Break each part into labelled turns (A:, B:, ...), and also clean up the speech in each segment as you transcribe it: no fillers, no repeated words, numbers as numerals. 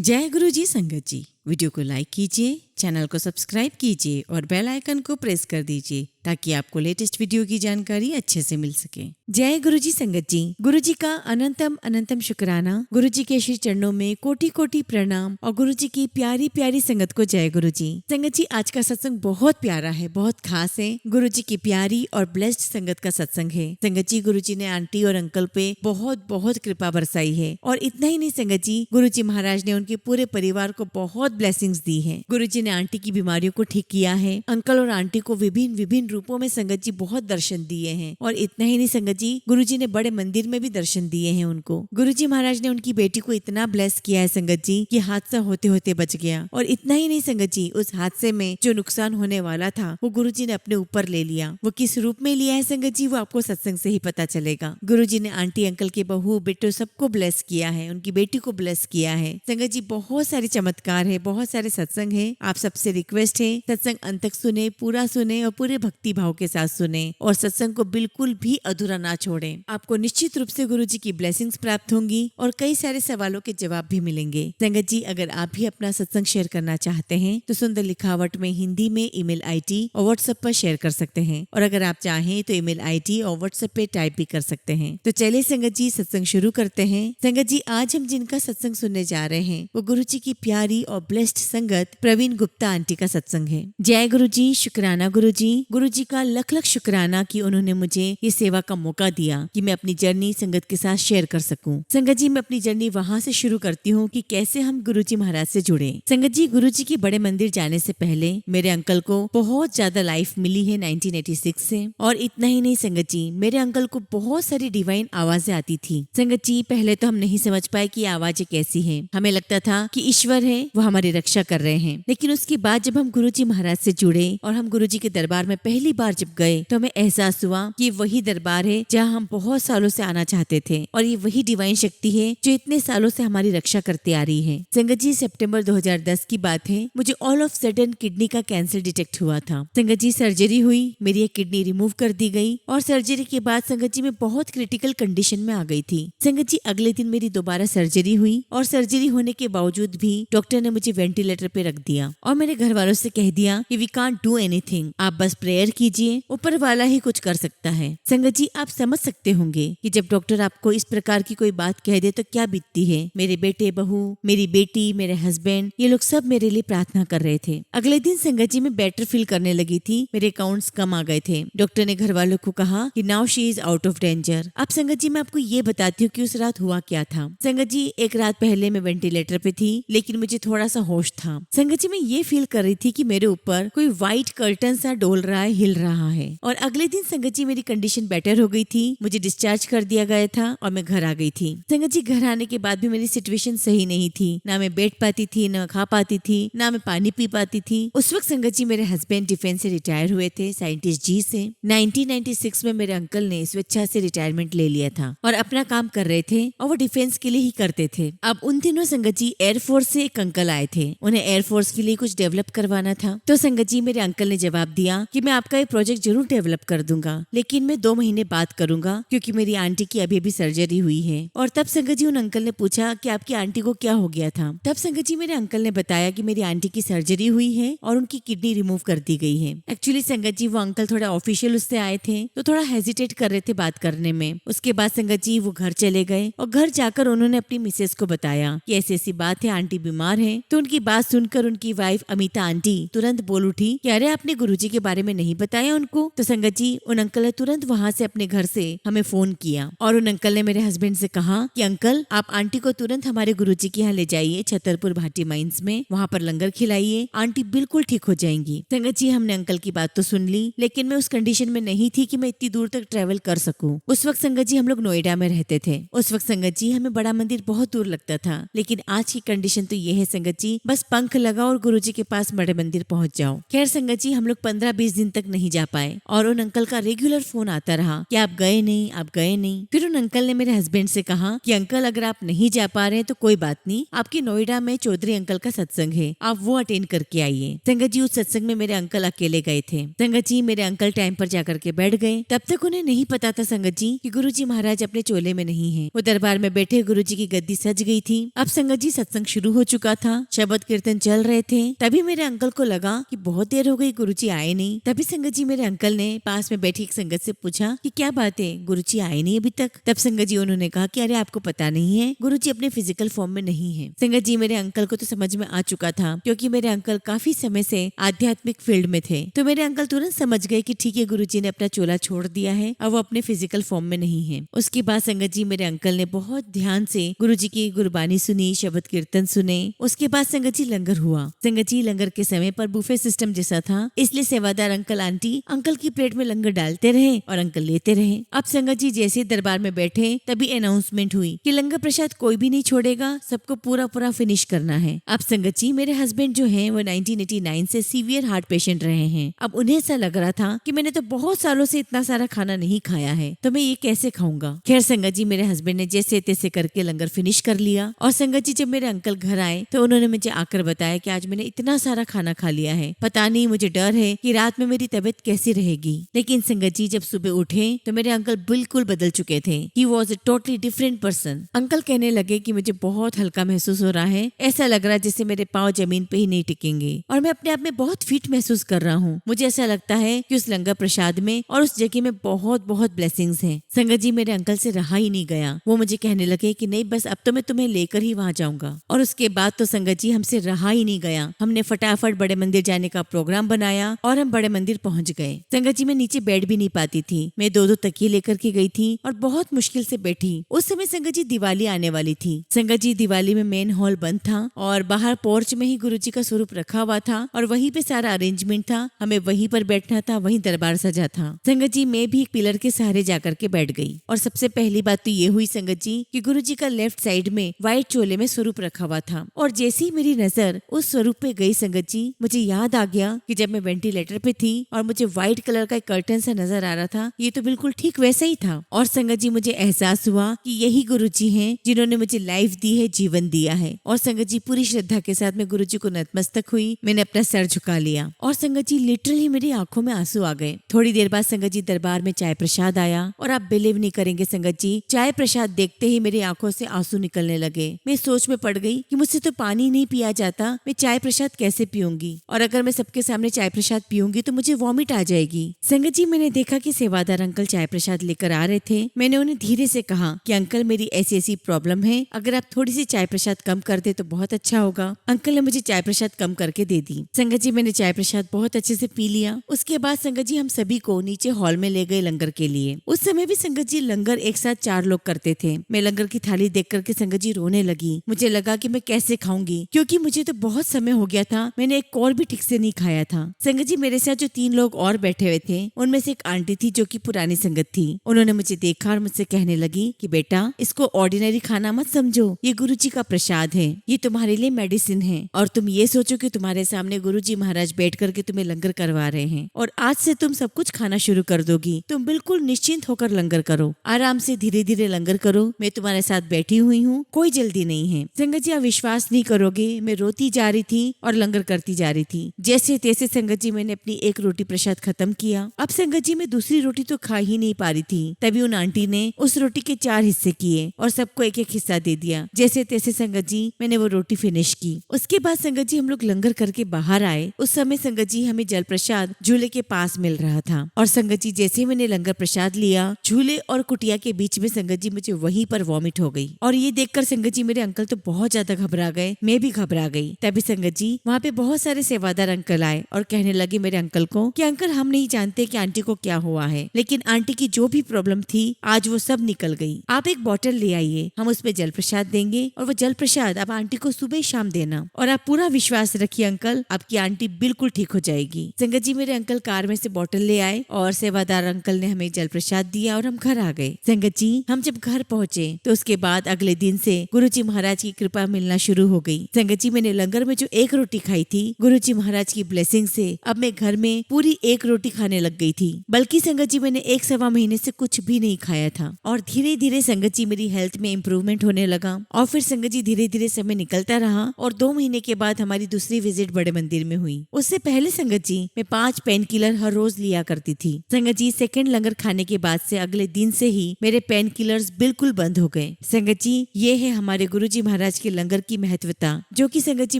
A: जय गुरु जी संगत जी। वीडियो को लाइक कीजिए, चैनल को सब्सक्राइब कीजिए और बेल आइकन को प्रेस कर दीजिए ताकि आपको लेटेस्ट वीडियो की जानकारी अच्छे से मिल सके। जय गुरु जी संगत जी। गुरु जी का अनंतम अनंतम शुक्राना। गुरु जी के श्री चरणों में कोटि कोटि प्रणाम और गुरु जी की प्यारी प्यारी संगत को जय गुरु जी। संगत जी, आज का सत्संग बहुत प्यारा है, बहुत खास है। गुरु जी की प्यारी और ब्लेस्ड संगत का सत्संग है। संगत जी, गुरु जी ने आंटी और अंकल पे बहुत बहुत कृपा बरसाई है। और इतना ही नहीं संगत जी, गुरु जी महाराज ने उनके पूरे परिवार को बहुत ब्लेसिंग्स दी है। गुरु जी ने आंटी की बीमारियों को ठीक किया है। अंकल और आंटी को विभिन्न विभिन्न रूपों में संगत जी बहुत दर्शन दिए हैं। और इतना ही नहीं संगत जी, गुरु जी ने बड़े मंदिर में भी दर्शन दिए हैं उनको। गुरु जी महाराज ने उनकी बेटी को इतना ब्लेस किया है संगत जी कि हादसा होते होते बच गया। और इतना ही नहीं संगत जी, उस हादसे में जो नुकसान होने वाला था वो गुरु जी ने अपने ऊपर ले लिया। वो किस रूप में लिया है संगत जी, वो आपको सत्संग से ही पता चलेगा। गुरु जी ने आंटी अंकल के बहू बेटो सबको ब्लेस किया है, उनकी बेटी को ब्लेस किया है। संगत जी, बहुत सारे चमत्कार है, बहुत सारे सत्संग है। आप सबसे रिक्वेस्ट है, सत्संग अंत तक सुने, पूरा सुने और पूरे भक्ति भाव के साथ सुने और सत्संग को बिल्कुल भी अधूरा ना छोड़े। आपको निश्चित रूप से गुरु जी की ब्लेसिंग्स प्राप्त होंगी और कई सारे सवालों के जवाब भी मिलेंगे। संगत जी, अगर आप भी अपना सत्संग शेयर करना चाहते हैं तो सुंदर लिखावट में हिंदी में ईमेल आईडी और व्हाट्सएप पर शेयर कर सकते हैं। और अगर आप चाहें तो ईमेल आईडी और व्हाट्सएप पे टाइप भी कर सकते हैं। तो चलिए संगत जी, सत्संग शुरू करते हैं। संगत जी, आज हम जिनका सत्संग सुनने जा रहे हैं वो गुरु जी की प्यारी और ब्लेस्ड संगत प्रवीण गुप्ता आंटी का सत्संग है। जय गुरु जी, शुक्राना गुरु जी। गुरु जी का लख लख शुक्राना कि उन्होंने मुझे ये सेवा का मौका दिया कि मैं अपनी जर्नी संगत के साथ शेयर कर सकूं। संगत जी, मैं अपनी जर्नी वहाँ से शुरू करती हूँ कि कैसे हम गुरु जी महाराज से जुड़े। संगत जी, गुरु जी के बड़े मंदिर जाने से पहले मेरे अंकल को बहुत ज्यादा लाइफ मिली है 1986 से। और इतना ही नहीं संगत जी, मेरे अंकल को बहुत सारी डिवाइन आवाजें आती थी। संगत जी, पहले तो हम नहीं समझ पाए कि आवाजें कैसी है। हमें लगता था कि ईश्वर है, वो हमारी रक्षा कर रहे हैं। लेकिन उसके बाद जब हम गुरु जी महाराज से जुड़े और हम गुरु जी के दरबार में पहली बार जब गए तो हमें एहसास हुआ कि वही दरबार है जहाँ हम बहुत सालों से आना चाहते थे। और ये वही डिवाइन शक्ति है जो इतने सालों से हमारी रक्षा करते आ रही है। संगत जी, सितंबर 2010 की बात है, मुझे ऑल ऑफ सडन किडनी का कैंसर डिटेक्ट हुआ था। संगत जी, सर्जरी हुई, मेरी एक किडनी रिमूव कर दी गई। और सर्जरी के बाद संगत जी मैं बहुत क्रिटिकल कंडीशन में आ गई थी। संगत जी, अगले दिन मेरी दोबारा सर्जरी हुई और सर्जरी होने के बावजूद भी डॉक्टर ने मुझे वेंटिलेटर पे रख दिया और मेरे घर वालों से कह दिया कि वी कांट डू एनीथिंग, आप बस प्रेयर कीजिए, ऊपर वाला ही कुछ कर सकता है। संगत जी, आप समझ सकते होंगे कि जब डॉक्टर आपको इस प्रकार की कोई बात कह दे तो क्या बीतती है। मेरे बेटे बहू, मेरी बेटी, मेरे हस्बैंड, ये लोग सब मेरे लिए प्रार्थना कर रहे थे। अगले दिन संगत जी मैं बेटर फील करने लगी थी, मेरे अकाउंट्स कम आ गए थे। डॉक्टर ने घर वालों को कहा कि now she is out of danger. अब संगत जी, मैं आपको ये बताती हूँ कि उस रात हुआ क्या था। संगत जी, एक रात पहले मैं वेंटिलेटर पे थी लेकिन मुझे थोड़ा सा होश था। संगत जी, मैं ये फील कर रही थी कि मेरे ऊपर कोई व्हाइट कर्टन सा डोल रहा है, हिल रहा है। और अगले दिन संगत जी मेरी कंडीशन बेटर हो गई थी, मुझे डिस्चार्ज कर दिया गया था और मैं घर आ गई थी। संगत जी, घर आने के बाद भी मेरी सिचुएशन सही नहीं थी, ना मैं बैठ पाती थी, ना खा पाती थी, ना मैं पानी पी पाती थी। उस वक्त संगत जी मेरे हस्बैंड डिफेंस से रिटायर हुए थे, साइंटिस्ट जी से। 1996 में मेरे अंकल ने स्वेच्छा से रिटायरमेंट ले लिया था और अपना काम कर रहे थे और वो डिफेंस के लिए ही करते थे। अब उन दिनों संगत जी एयरफोर्स से एक अंकल आए थे, उन्हें एयरफोर्स के लिए कुछ डेवलप करवाना था। तो संगत जी, मेरे अंकल ने जवाब दिया कि मैं आपका ये प्रोजेक्ट जरूर डेवलप कर दूंगा लेकिन मैं 2 महीने बाद करूंगा क्योंकि मेरी आंटी की अभी अभी सर्जरी हुई है। और तब संगत जी उन अंकल ने पूछा कि आपकी आंटी को क्या हो गया था। तब संगत जी मेरे अंकल ने बताया कि मेरी आंटी की सर्जरी हुई है और उनकी किडनी रिमूव कर दी गई है। एक्चुअली संगत जी, वो अंकल थोड़ा ऑफिशियल उससे आए थे तो थोड़ा हेजिटेट कर रहे थे बात करने में। उसके बाद संगत जी वो घर चले गए और घर जाकर उन्होंने अपनी मिसेस को बताया कि ऐसी ऐसी बात है, आंटी बीमार है। तो उनकी बात सुनकर उनकी वाइफ अमिता आंटी तुरंत बोल उठी कि अरे, आपने गुरुजी के बारे में नहीं बताया उनको। तो संगत जी, उन अंकल ने तुरंत वहाँ से अपने घर से हमें फोन किया और उन अंकल ने मेरे हस्बैंड से कहा कि अंकल, आप आंटी को तुरंत हमारे गुरुजी के यहाँ ले जाइए, छतरपुर भाटी माइंस में, वहाँ पर लंगर खिलाइए, आंटी बिल्कुल ठीक हो जाएंगी। संगत जी, हमने अंकल की बात तो सुन ली लेकिन मैं उस कंडीशन में नहीं थी कि मैं इतनी दूर तक ट्रेवल कर सकूं। उस वक्त संगत जी हम लोग नोएडा में रहते थे। उस वक्त संगत जी हमें बड़ा मंदिर बहुत दूर लगता था। लेकिन आज की कंडीशन तो ये है संगत जी बस पंख लगाओ और गुरुजी के पास बड़े मंदिर पहुंच जाओ। खैर संगत जी हम लोग 15-20 दिन तक नहीं जा पाए और उन अंकल का रेगुलर फोन आता रहा कि आप गए नहीं, आप गए नहीं। फिर उन अंकल ने मेरे हस्बैंड से कहा कि अंकल अगर आप नहीं जा पा रहे हैं तो कोई बात नहीं, आपकी नोएडा में चौधरी अंकल का सत्संग है, आप वो अटेंड करके आइए। संगत जी उस सत्संग में मेरे अंकल अकेले गए थे। संगत जी मेरे अंकल टाइम पर जाकर के बैठ गए। तब तक उन्हें नहीं पता था संगत जी कि गुरुजी महाराज अपने चोले में नहीं है। वो दरबार में बैठे गुरुजी की गद्दी सज गई थी। अब संगत जी सत्संग शुरू हो चुका था, शब्द कीर्तन चल रहे थे। तभी मेरे अंकल को लगा कि बहुत देर हो गई गुरुजी आए नहीं। तभी संगत जी मेरे अंकल ने पास में बैठी एक संगत से पूछा कि क्या बात है, गुरुजी आए नहीं अभी तक। तब संगत जी उन्होंने कहा कि अरे आपको पता नहीं है, गुरुजी अपने फिजिकल फॉर्म में नहीं है। संगत जी मेरे अंकल को तो समझ में आ चुका था क्योंकि मेरे अंकल काफी समय से आध्यात्मिक फील्ड में थे। तो मेरे अंकल तुरंत समझ गए कि ठीक है गुरुजी ने अपना चोला छोड़ दिया है, अब वो अपने फिजिकल फॉर्म में नहीं है। उसके बाद संगत जी मेरे अंकल ने बहुत ध्यान से गुरुजी की गुरबानी सुनी, शब्द कीर्तन सुने। उसके बाद संगत जी लंगर हुआ। संगत जी लंगर के समय पर बुफे सिस्टम जैसा था, इसलिए सेवादार अंकल आंटी अंकल की प्लेट में लंगर डालते रहे और अंकल लेते रहे। अब संगत जी जैसे दरबार में बैठे तभी अनाउंसमेंट हुई कि लंगर प्रसाद कोई भी नहीं छोड़ेगा, सबको पूरा पूरा फिनिश करना है। अब संगत जी मेरे हस्बैंड जो हैं वो 1989 से सीवियर हार्ट पेशेंट रहे हैं। अब उन्हें ऐसा लग रहा था कि मैंने तो बहुत सालों से इतना सारा खाना नहीं खाया है, तो मैं ये कैसे खाऊंगा। खैर संगत जी मेरे हस्बैंड ने जैसे तैसे करके लंगर फिनिश कर लिया। और संगत जी जब मेरे अंकल घर आए तो उन्होंने मुझे आकर बताया कि आज मैंने इतना सारा खाना खा लिया है, पता नहीं मुझे डर है कि रात में मेरी तबीयत कैसी रहेगी। लेकिन संगत जी जब सुबह उठे तो मेरे अंकल बिल्कुल बदल चुके थे। He was a totally different person. Uncle कहने लगे कि मुझे बहुत हल्का महसूस हो रहा है, ऐसा लग रहा है जैसे मेरे पाँव जमीन पे ही नहीं टिकेंगे और मैं अपने आप में बहुत फिट महसूस कर रहा हूँ। मुझे ऐसा लगता है कि उस लंगर प्रसाद में और उस जगह में बहुत बहुत ब्लेसिंग्स हैं। संगत जी मेरे अंकल से रहा ही नहीं गया। वो मुझे कहने लगे कि नहीं बस अब तो मैं तुम्हें लेकर ही वहाँ जाऊंगा। और उसके बाद तो संगत जी हमसे रहा ही नहीं गया। हमने फटाफट बड़े मंदिर जाने का प्रोग्राम बनाया और हम बड़े मंदिर पहुँच गए। संगत जी मैं नीचे बैठ भी नहीं पाती थी, मैं 2-2 तकिए लेकर के गई थी और बहुत मुश्किल से बैठी। उस समय संगत जी दिवाली आने वाली थी। संगत जी दिवाली में मेन हॉल बंद था और बाहर पोर्च में ही गुरुजी का स्वरूप रखा हुआ था और वहीं पे सारा अरेंजमेंट था, हमें वहीं पर बैठना था, वहीं दरबार सजा था। संगत जी मैं भी एक पिलर के सहारे जाकर के बैठ गई और सबसे पहली बात तो ये हुई संगत जी कि गुरुजी का लेफ्ट साइड में व्हाइट चोले में स्वरूप रखा हुआ था और जैसे ही मेरी नजर उस स्वरूप पे गई संगत जी मुझे याद आ गया कि जब मैं वेंटिलेटर पे थी और मुझे व्हाइट कलर का एक कर्टन सा नजर आ रहा था, ये तो बिल्कुल ठीक वैसा ही था। और संगत जी मुझे एहसास हुआ कि यही गुरुजी हैं जिन्होंने मुझे लाइफ दी है, जीवन दिया है। और संगत जी पूरी श्रद्धा के साथ मैं गुरुजी को नतमस्तक हुई, मैंने अपना सर झुका लिया और संगत जी लिटरली मेरी आंखों में आंसू आ गए। थोड़ी देर बाद संगत जी दरबार में चाय प्रसाद आया और आप बिलीव नहीं करेंगे संगत जी, चाय प्रसाद देखते ही मेरी आंखों से आंसू निकलने लगे। मैं सोच में पड़ गई कि मुझसे तो पानी नहीं पिया जाता, मैं चाय प्रसाद कैसे पीऊंगी और अगर मैं सबके सामने चाय प्रसाद पीऊंगी तो मुझे वॉमिट आ जाएगी। संगत जी मैंने देखा कि सेवादार अंकल चाय प्रसाद लेकर आ रहे थे। मैंने उन्हें धीरे से कहा कि अंकल मेरी ऐसी ऐसी प्रॉब्लम है, अगर आप थोड़ी सी चाय प्रसाद कम कर दे तो बहुत अच्छा होगा। अंकल ने मुझे चाय प्रसाद कम करके दे दी। संगत जी मैंने चाय प्रसाद बहुत अच्छे से पी लिया। उसके बाद संगत जी हम सभी को नीचे हॉल में ले गए लंगर के लिए। उस समय भी संगत जी लंगर एक साथ 4 लोग करते थे। मैं लंगर की थाली देख करके संगत जी रोने लगी। मुझे लगा कि मैं कैसे खाऊंगी क्योंकि मुझे तो बहुत समय हो गया था, मैंने एक और भी ठीक से नहीं खाया था। संगत जी मेरे साथ जो 3 लोग और बैठे हुए थे उनमें से एक आंटी थी जो कि पुरानी संगत थी। उन्होंने मुझे देखा और मुझसे कहने लगी कि बेटा इसको ऑर्डिनरी खाना मत समझो, ये गुरुजी का प्रसाद है, ये तुम्हारे लिए मेडिसिन है और तुम ये सोचो कि तुम्हारे सामने गुरुजी महाराज बैठ करके तुम्हें लंगर करवा रहे हैं और आज से तुम सब कुछ खाना शुरू कर दोगी। तुम बिल्कुल निश्चिंत होकर लंगर करो, आराम से धीरे धीरे लंगर करो, मैं तुम्हारे साथ बैठी हुई हूँ, कोई जल्दी नहीं है। संगत जी आप विश्वास नहीं करोगे, मैं रोती जा रही थी और लंगर करती जा रही थी। जैसे तैसे संगत जी मैंने अपनी एक रोटी प्रसाद खत्म किया। अब संगत जी मैं दूसरी रोटी तो खा ही नहीं पा रही थी। तभी उन आंटी ने उस रोटी के 4 हिस्से किए और सबको एक एक हिस्सा दे दिया। जैसे तैसे संगत जी मैंने वो रोटी फिनिश की। उसके बाद संगत जी हम लोग लंगर करके बाहर आए। उस समय संगत जी हमें जल प्रसाद झूले के पास मिल रहा था और संगत जी जैसे मैंने लंगर प्रसाद लिया, झूले और कुटिया के बीच में संगत जी मुझे वहीं पर वॉमिट हो गई। और ये देखकर संगत जी मेरे अंकल तो बहुत ज्यादा घबरा गए, मैं भी घबरा गई। तभी संगत जी वहाँ पे बहुत सारे सेवादार अंकल आए और कहने लगे मेरे अंकल को कि अंकल हम नहीं जानते कि आंटी को क्या हुआ है, लेकिन आंटी की जो भी प्रॉब्लम थी आज वो सब निकल गई। आप एक बोतल ले आइए, हम उसमें जल प्रसाद देंगे और वो जल प्रसाद आप आंटी को सुबह शाम देना और आप पूरा विश्वास रखिए अंकल, आपकी आंटी बिल्कुल ठीक हो जाएगी। संगत जी मेरे अंकल कार में से बोतल ले आए और सेवादार अंकल ने हमें जल प्रसाद दिया और हम घर आ गए। संगत जी हम जब घर पहुँचे तो उसके बाद अगले दिन से गुरुजी महाराज की कृपा मिलना शुरू हो गई। संगत जी, मैंने लंगर में जो एक रोटी खाई थी, गुरुजी महाराज की ब्लेसिंग से अब मैं घर में पूरी एक रोटी खाने लग गई थी। बल्कि संगत जी, मैंने 1-1.25 महीने से कुछ भी नहीं खाया था और धीरे धीरे संगत जी मेरी हेल्थ में इम्प्रूवमेंट होने लगा। और फिर संगत जी धीरे धीरे समय निकलता रहा और 2 महीने के बाद हमारी दूसरी विजिट बड़े मंदिर में हुई। उससे पहले संगत जी मैं 5 पेन किलर हर रोज लिया करती थी। संगत जी सेकंड लंगर खाने के बाद से अगले दिन से ही मेरे पेन किलर्स बिल्कुल बंद हो गए। संगत जी, ये है हमारे गुरुजी महाराज के लंगर की महत्वता, जो कि संगत जी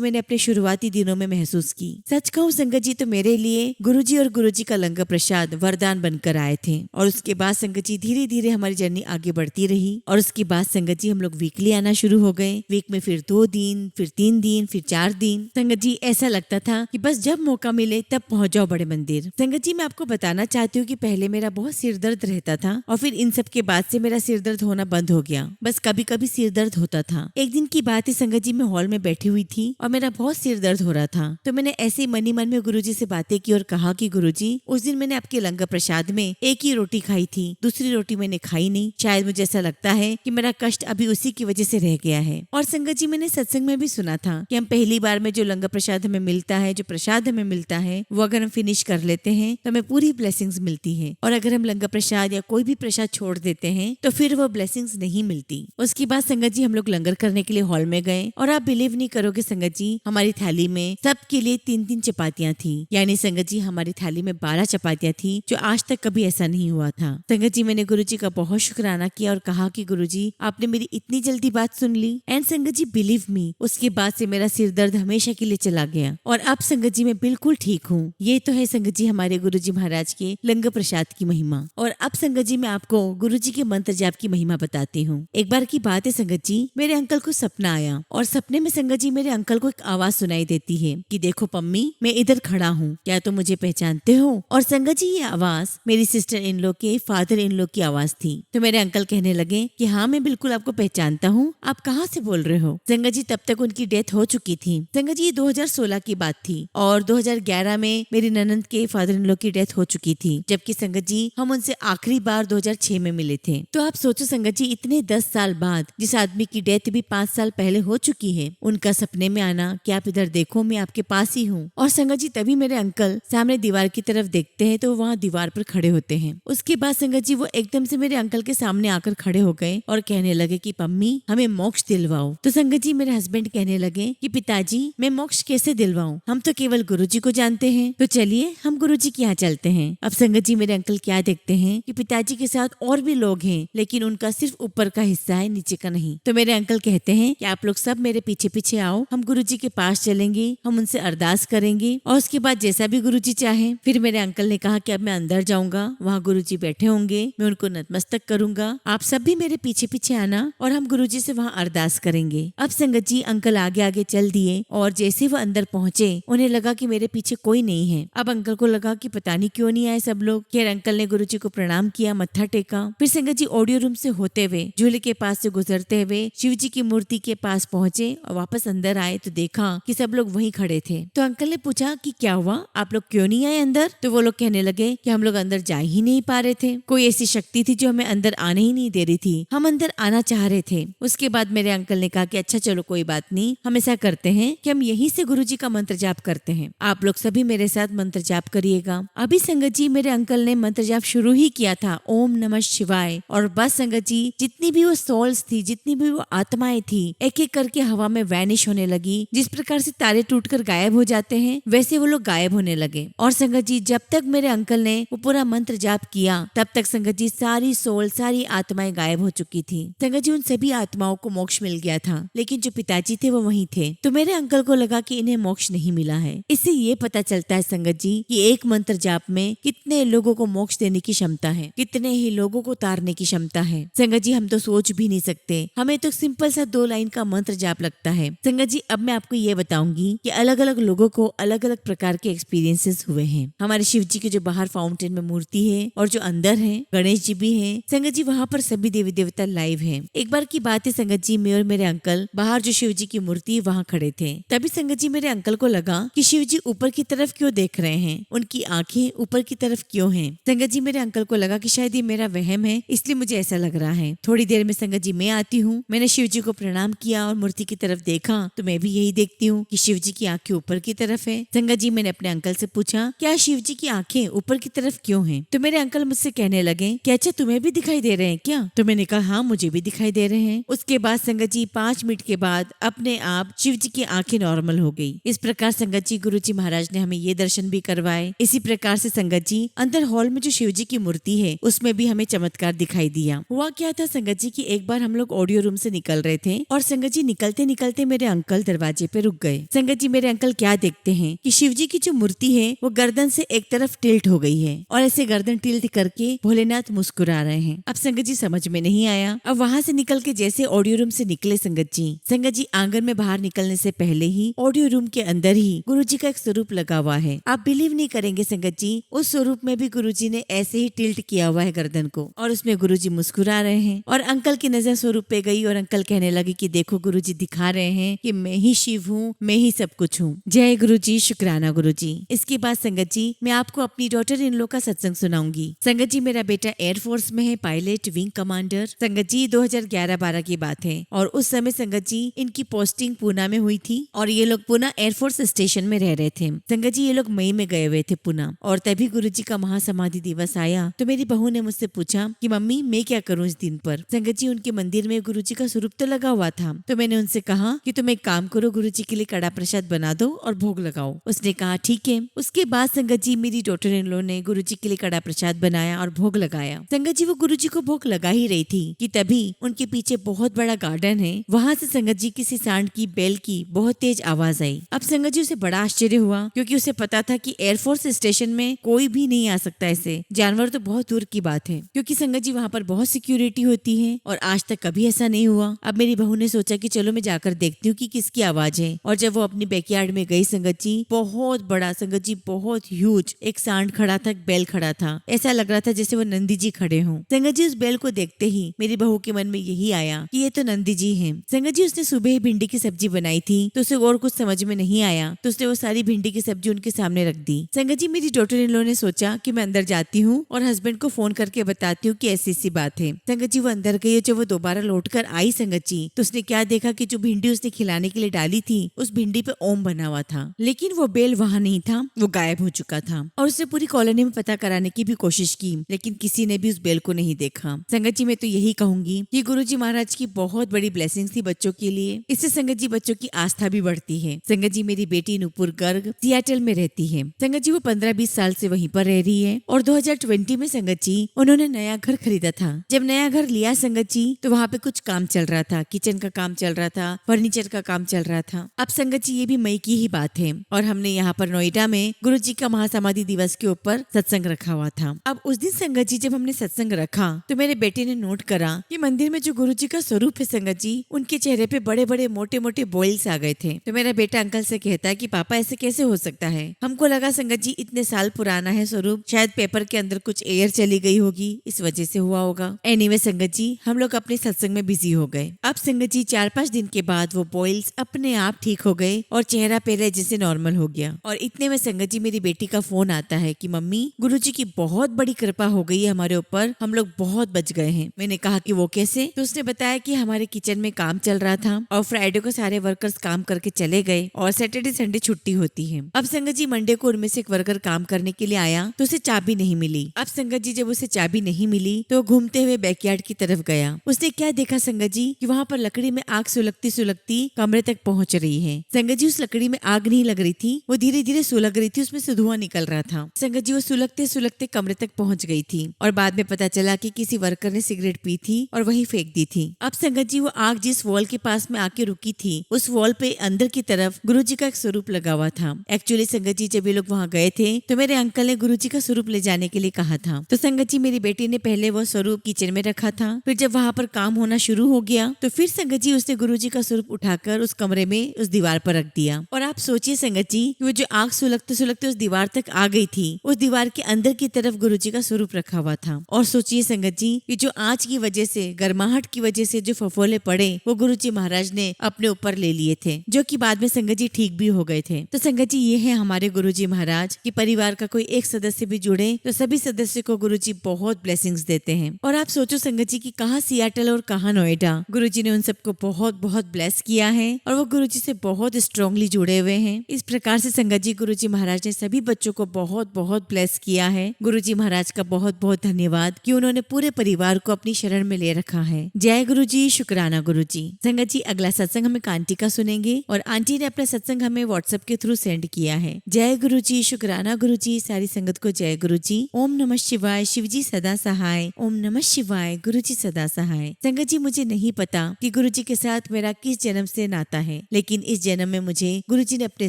A: मैंने अपने शुरुआती दिनों में महसूस की। सच कहूँ संगत जी, तो मेरे लिए गुरुजी और गुरुजी का लंगर प्रसाद वरदान बनकर आए थे। और उसके बाद संगत जी धीरे धीरे हमारी जर्नी आगे बढ़ती रही और उसके बाद संगत जी हम लोग वीकली आना शुरू हो गए। वीक में फिर 2 दिन, फिर 3 दिन, फिर 4 दिन। संगत जी ऐसा लगता था कि बस जब मौका मिले तब पहुंच जाओ बड़े मंदिर। संगत जी, मैं आपको बताना चाहती हूँ कि पहले मेरा बहुत सिर दर्द रहता था और फिर इन सब के बाद से मेरा सिर दर्द होना बंद हो गया। बस कभी कभी सिर दर्द होता था। एक दिन की बात है संगत जी, मैं हॉल में बैठी हुई थी और मेरा बहुत सिर दर्द हो रहा था। तो मैंने ऐसे मन ही मन में गुरुजी से बातें की और कहा कि गुरुजी, उस दिन मैंने आपके लंगर प्रसाद में एक ही रोटी खाई थी, दूसरी रोटी मैंने खाई नहीं। शायद मुझे ऐसा लगता है कि मेरा कष्ट अभी उसी की वजह से रह गया है। और संगत जी, मैंने सत्संग में भी सुना था कि हम पहली बार में जो लंगर प्रसाद हमें मिलता है, जो प्रसाद हमें मिलता है, वो अगर हम फिनिश कर लेते हैं तो हमें पूरी ब्लेसिंग्स मिलती है। और अगर हम लंगर प्रसाद या कोई भी प्रसाद छोड़ देते हैं तो फिर वो ब्लेसिंग्स नहीं मिलती। उसके बाद संगत जी हम लोग लंगर करने के लिए हॉल में गए और आप बिलीव नहीं करोगे संगत जी, हमारी थाली में सबके लिए 3-3 चपातियां थी। यानी संगत जी हमारी थाली में 12 चपातियां थी, जो आज तक कभी ऐसा नहीं हुआ था। संगत जी, मैंने गुरुजी का बहुत शुक्राना किया और कहा कि गुरुजी, आपने मेरी इतनी जल्दी बात सुन ली। एंड संगत जी बिलीव मी, उसके बाद से मेरा सिर दर्द हमेशा के लिए चला गया और अब संगत जी मैं बिल्कुल ठीक हूँ। ये तो है संगत जी हमारे गुरुजी महाराज के लंगर प्रसाद की महिमा। और अब संगत जी मैं आपको गुरुजी के मंत्र जाप की महिमा बताती हूँ। एक बार की बात है संगत जी, मेरे अंकल को सपना आया और सपने में संगत जी मेरे अंकल को एक आवाज सुनाई देती है कि देखो पम्मी, मैं इधर खड़ा हूँ, क्या तुम मुझे पहचानते हो? और संगत जी ये आवाज मेरी सिस्टर इन लॉ के फादर इन लॉ की आवाज थी। तो मेरे अंकल कहने लगे कि हाँ, मैं बिल्कुल आपको पहचानता हूँ, आप कहाँ से बोल रहे हो? संगत जी तब तक उनकी डेथ हो चुकी थी। संगत जी ये 2016 की बात थी और 2011 में मेरी ननंद के फादर इन लॉ की डेथ हो चुकी थी, जबकि संगत जी हम उनसे आखिरी बार 2006 में मिले थे। तो आप सोचो संगत जी, इतने 10 साल बाद जिस आदमी की डेथ भी 5 साल पहले हो चुकी है, उनका सपने में आना कि आप इधर देखो, मैं आपके पास ही हूँ। और संगत जी तभी मेरे अंकल सामने दीवार की तरफ देखते हैं तो वहाँ दीवार पर खड़े होते हैं। उसके बाद संगत जी वो एकदम से मेरे अंकल के सामने आकर खड़े हो गए और कहने लगे कि पम्मी, हमें मोक्ष दिलवाओ। तो संगत जी मेरे हस्बैंड कहने लगे कि पिताजी, मैं मोक्ष कैसे दिलवाऊं, हम तो केवल गुरुजी को जानते हैं, तो चलिए हम गुरुजी के यहाँ चलते हैं। अब संगत जी मेरे अंकल क्या देखते हैं कि पिताजी के साथ और भी लोग हैं, लेकिन उनका सिर्फ ऊपर का हिस्सा है, नीचे का नहीं। तो मेरे अंकल कहते हैं कि आप लोग सब मेरे पीछे पीछे आओ, हम गुरुजी के पास चलेंगे, हम उनसे अरदास करेंगे और उसके बाद जैसा भी गुरुजी चाहे। फिर मेरे अंकल ने कहा कि अब मैं अंदर जाऊंगा, वहाँ गुरुजी बैठे होंगे, मैं उनको नतमस्तक करूंगा, आप सब भी मेरे पीछे पीछे आना और हम गुरुजी से वहाँ अरदास करेंगे। अब संगत जी अंकल आगे आगे चल दिए और जैसे वो अंदर पहुंचे उन्हें लगा कि मेरे पीछे कोई नहीं है। अब अंकल को लगा कि पता नहीं क्यों नहीं आए सब लोग। खैर अंकल ने गुरुजी को प्रणाम किया, मत्था टेका। फिर संगत जी ऑडियो रूम से होते हुए झूले के पास से गुजरते हुए शिव जी की मूर्ति के पास पहुंचे और वापस अंदर आए तो देखा कि सब लोग वहीं खड़े थे। तो अंकल ने पूछा कि क्या हुआ, आप लोग क्यों नहीं आए अंदर? तो वो लोग कहने लगे कि हम लोग अंदर जा ही नहीं पा रहे थे, कोई ऐसी शक्ति थी जो हमें अंदर आने ही नहीं दे रही थी, हम अंदर आना चाह रहे थे। उसके बाद मेरे अंकल ने कहा कि अच्छा चलो कोई बात नहीं, हम ऐसा करते हैं कि हम यहीं से गुरुजी का मंत्र जाप करते हैं, आप लोग सभी मेरे साथ मंत्र जाप करिएगा। अभी संगत जी मेरे अंकल ने मंत्र जाप शुरू ही किया था, ओम नमः शिवाय, और बस संगत जी जितनी भी वो सोल्स थी, जितनी भी वो आत्माएं थी, एक एक करके हवा में वैनिश होने लगी। जिस प्रकार से तारे टूटकर गायब हो जाते हैं वैसे वो लोग गायब होने लगे। और संगत जी जब तक मेरे अंकल ने वो पूरा मंत्र जाप किया तब तक संगत जी सारी सोल, सारी आत्माएं गायब हो चुकी थी। संगत जी उन सभी आत्माओं को मोक्ष मिल गया था, लेकिन जो पिताजी थे वो वहीं थे। तो मेरे अंकल को लगा कि इन्हें मोक्ष नहीं मिला है। इससे ये पता चलता है संगत जी कि एक मंत्र जाप में कितने लोगों को मोक्ष देने की क्षमता है, कितने ही लोगों को तारने की क्षमता है। संगत जी हम तो सोच भी नहीं सकते, हमें तो सिंपल सा 2 लाइन का मंत्र जाप लगता है। संगत जी अब मैं आपको ये बताऊंगी कि अलग अलग लोगों को अलग अलग प्रकार के एक्सपीरियंसेस हुए हैं। हमारे शिव जी के जो बाहर फाउंटेन में मूर्ति है और जो अंदर है गणेश जी भी है। संगत जी वहाँ पर सभी देवी देवता लाइव है। एक बार की बात है संगत जी, मैं और मेरे अंकल बाहर जो शिव जी की मूर्ति है वहाँ खड़े थे। तभी संगत जी मेरे अंकल को लगा कि शिव जी ऊपर की तरफ क्यों देख रहे हैं, उनकी आंखें ऊपर की तरफ क्यों हैं। संगत जी मेरे अंकल को लगा कि शायद ये मेरा वहम है, इसलिए मुझे ऐसा लग रहा है। थोड़ी देर में संगत जी मैं आती हूँ, मैंने शिव जी को प्रणाम किया और मूर्ति की तरफ देखा तो मैं भी यही देखती हूँ कि शिव जी की आंखें ऊपर की तरफ है। संगत जी, मैंने अपने अंकल से पूछा, क्या शिव जी की आंखें ऊपर की तरफ क्यों हैं? तो मेरे अंकल मुझसे कहने लगे कि अच्छा, तुम्हें भी दिखाई दे रहे हैं क्या? तो मैंने कहा हाँ, मुझे भी दिखाई दे रहे हैं। उसके बाद संगत जी 5 मिनट के बाद अपने आप शिव जी की आंखें नॉर्मल हो गई। इस प्रकार संगत जी गुरुजी महाराज ने हमें ये दर्शन भी करवाए। इसी प्रकार से संगत जी अंदर हॉल में जो शिव जी की मूर्ति है उसमें भी हमें चमत्कार दिखाई दिया। हुआ क्या था संगत जी की, एक बार हम लोग ऑडियो रूम से निकल रहे थे और संगत जी निकलते निकलते मेरे अंकल दरवाजे पे रुक गए। संगत जी, मेरे अंकल क्या देखते हैं कि शिव जी की जो मूर्ति है वो गर्दन से एक तरफ टिल्ट हो गई है और ऐसे गर्दन टिल्ट करके भोलेनाथ मुस्कुरा रहे हैं। अब संगत जी समझ में नहीं आया। अब वहाँ से निकल के जैसे ऑडियो रूम से निकले संगत जी आंगन में बाहर निकलने से पहले ही ऑडियो रूम के अंदर ही गुरुजी का एक स्वरूप लगा हुआ है। आप बिलीव नहीं करेंगे संगत जी, उस स्वरूप में भी गुरुजी ने ऐसे ही टिल्ट किया हुआ है गर्दन को और उसमें गुरुजी मुस्कुरा रहे हैं। और अंकल की नजर स्वरूप पे गई और अंकल कहने लगे कि देखो गुरुजी दिखा रहे हैं कि मैं ही शिव हूँ, मैं ही सब कुछ हूँ। जय गुरुजी, शुक्राना गुरुजी। इसके बाद संगत जी मैं आपको अपनी डॉटर इन लॉ का सत्संग सुनाऊंगी। संगत जी, मेरा बेटा एयरफोर्स में है, पायलट विंग कमांडर। संगत जी 2011-12 की बात है और उस समय संगत जी इनकी पोस्टिंग पूना में हुई थी और ये लोग पूना एयरफोर्स स्टेशन में रह रहे थे। संगत जी ये लोग मई में गए हुए थे पूना और तभी गुरुजी का महासमाधि दिवस आया तो मेरी बहू ने मुझसे पूछा कि मम्मी मैं क्या करूं इस दिन पर। संगत जी उनके मंदिर में गुरुजी का स्वरूप तो लगा हुआ था तो मैंने उनसे कहा कि तुम एक काम करो, गुरुजी के लिए कड़ा प्रसाद बना दो और भोग लगाओ। उसने कहा ठीक है। उसके बाद संगत जी मेरी डॉटर इन लॉ ने गुरुजी के लिए कड़ा प्रसाद बनाया और भोग लगाया। संगत जी वो गुरुजी को भोग लगा ही रही थी कि तभी उनके पीछे बहुत बड़ा गार्डन है, वहाँ से संगत जी किसी सांड की बेल की बहुत तेज आवाज आई। अब संगत जी उसे बड़ा आश्चर्य हुआ क्योंकि उसे पता था कि एयरफोर्स स्टेशन में कोई भी नहीं आ सकता, ऐसे जानवर तो बहुत दूर की बात है क्योंकि संगत जी वहाँ पर बहुत सिक्योरिटी होती है और आज तक कभी ऐसा नहीं हुआ। अब मेरी बहू ने सोचा कि चलो मैं जाकर देखती हूँ कि किसकी आवाज है और जब वो अपनी बैकयार्ड में गई संगत जी बहुत बड़ा, संगत जी बहुत ह्यूज एक सांड खड़ा था, एक बैल खड़ा था। ऐसा लग रहा था जैसे वो नंदी जी खड़े हों। संगत जी उस बैल को देखते ही मेरी बहू के मन में यही आया कि ये तो नंदी जी हैं। संगत जी उसने सुबह ही भिंडी की सब्जी बनाई थी तो उसे और कुछ समझ में नहीं आया तो उसने वो सारी भिंडी की सब्जी उनके सामने रख दी। संगत जी मेरी डॉटर इन लॉ ने सोचा कि मैं अंदर जाती हूँ और हस्बैंड को फोन करके बताती हूँ कि ऐसी सी बात है। संगत जी वो अंदर गई और जब वो दोबारा लौट कर आई संगत जी तो उसने क्या देखा कि जो भिंडी उसने खिलाने के लिए डाली थी उस भिंडी पे ओम बना हुआ था, लेकिन वो बेल वहाँ नहीं था, वो गायब हो चुका था। और उसने पूरी कॉलोनी में पता कराने की भी कोशिश की लेकिन किसी ने भी उस बेल को नहीं देखा। संगत जी मैं तो यही कहूंगी कि गुरुजी महाराज की बहुत बड़ी ब्लेसिंग्स थी बच्चों के लिए। इससे संगत जी बच्चों की आस्था भी बढ़ती है। संगत जी मेरी बेटी नूपुर गर्ग सियाटल में रहती है। संगत जी वो 15-20 साल से वहीं पर रह रही है और 2020 में संगत जी उन्होंने नया घर खरीदा था। जब नया घर लिया संगत जी तो वहाँ पे कुछ काम चल रहा था, किचन का काम चल रहा था, फर्नीचर का काम चल रहा था। अब संगत जी ये भी मई की ही बात है और हमने यहाँ पर नोएडा में गुरुजी का महासमाधि दिवस के ऊपर सत्संग रखा हुआ था। अब उस दिन संगत जी जब हमने सत्संग रखा तो मेरे बेटे ने नोट करा कि मंदिर में जो गुरुजी का स्वरूप है संगत जी उनके चेहरे पे बड़े बड़े मोटे मोटे बॉइल्स आ गए थे। तो मेरा बेटा अंकल से कहता है कि पापा ऐसे कैसे हो सकता है। हमको लगा संगत जी इतने साल पुराना है स्वरूप, शायद पेपर के अंदर कुछ एयर चली गई होगी, इस वजह से हुआ होगा। एनीवे संगत जी हम लोग अपने सत्संग में बिजी हो गए। अब संगत जी 4-5 दिन के बाद वो बॉइल्स अपने आप ठीक हो गए और चेहरा पहले जैसे नॉर्मल हो गया। और इतने में संगत जी मेरी बेटी का फोन आता है कि मम्मी गुरुजी की बहुत बड़ी कृपा हो गई है हमारे ऊपर, हम लोग बहुत बच गए हैं। मैंने कहा कि वो कैसे? तो उसने बताया कि हमारे किचन में काम चल रहा था और फ्राइडे को सारे वर्कर्स काम करके चले गए और सैटरडे संडे छुट्टी होती है। अब संगत जी मंडे को उनमें से एक वर्कर काम करने के लिए आया तो उसे चाबी नहीं मिली। अब संगत जी जब उसे चाबी नहीं मिली तो घूमते हुए बैकयार्ड की तरफ गया। उसने क्या देखा संगत जी कि वहाँ पर लकड़ी में आग सुलगती सुलगती कमरे तक पहुँच रही है। संगत जी उस लकड़ी में आग नहीं लग रही थी, वो धीरे धीरे सुलग रही थी, उसमें से धुआं निकल रहा था। संगत जी वो सुलगते सुलगते कमरे तक पहुँच गई थी और बाद में पता चला कि किसी वर्कर ने सिगरेट पी थी और वहीं फेंक दी थी। अब संगत जी वो आग जिस वॉल के पास में आके रुकी थी उस वॉल पे अंदर की तरफ गुरुजी का एक स्वरूप लगा हुआ था। एक्चुअली संगत जी जब ये लोग वहाँ गए थे तो मेरे अंकल ने गुरुजी का स्वरूप ले जाने के लिए कहा था। तो संगत जी मेरी बेटी ने पहले वो स्वरूप किचन में रखा था, फिर जब वहाँ पर काम होना शुरू हो गया तो फिर संगत जी उसने गुरुजी का स्वरूप उठाकर उस कमरे में उस दीवार पर रख दिया। और आप सोचिए संगत जी वो जो आग सुलगते सुलगते उस दीवार तक आ गई थी, उस दीवार के अंदर की तरफ गुरुजी का स्वरूप रखा हुआ था। और सोचिए संगत जी कि जो आँच की वजह से, गर्माहट की वजह से जो फफोले पड़े वो गुरुजी महाराज ने अपने ऊपर ले लिए थे, जो कि बाद में संगत जी ठीक भी हो गए थे। तो संगत जी ये है हमारे गुरुजी महाराज कि परिवार का कोई एक सदस्य भी जुड़े तो सभी सदस्य को गुरुजी बहुत ब्लेसिंग्स देते हैं। और आप सोचो संगत जी की कहाँ सियाटल और कहाँ नोएडा, गुरुजी ने उन सबको बहुत बहुत ब्लेस किया है और वो गुरुजी से बहुत स्ट्रांगली जुड़े हुए हैं। इस प्रकार से संगत जी गुरुजी महाराज ने सभी बच्चों को बहुत बहुत ब्लेस किया है। गुरुजी महाराज का बहुत बहुत धन्यवाद कि उन्होंने पूरे परिवार को अपनी शरण में ले रखा है। जय गुरुजी, शुक्राना गुरुजी। संगत जी अगला सत्संग हम आंटी का सुनेंगे और आंटी ने अपना सत्संग हमें व्हाट्सएप के थ्रू सेंड किया है। जय गुरुजी, शुक्राना गुरुजी। सारी संगत को जय गुरुजी। ओम नमः शिवाय, शिवजी सदा सहाय। ओम नमः शिवाय, गुरुजी सदा सहाय। संगत जी मुझे नहीं पता कि गुरुजी के साथ मेरा किस जन्म से नाता है, लेकिन इस जन्म में मुझे गुरुजी ने अपने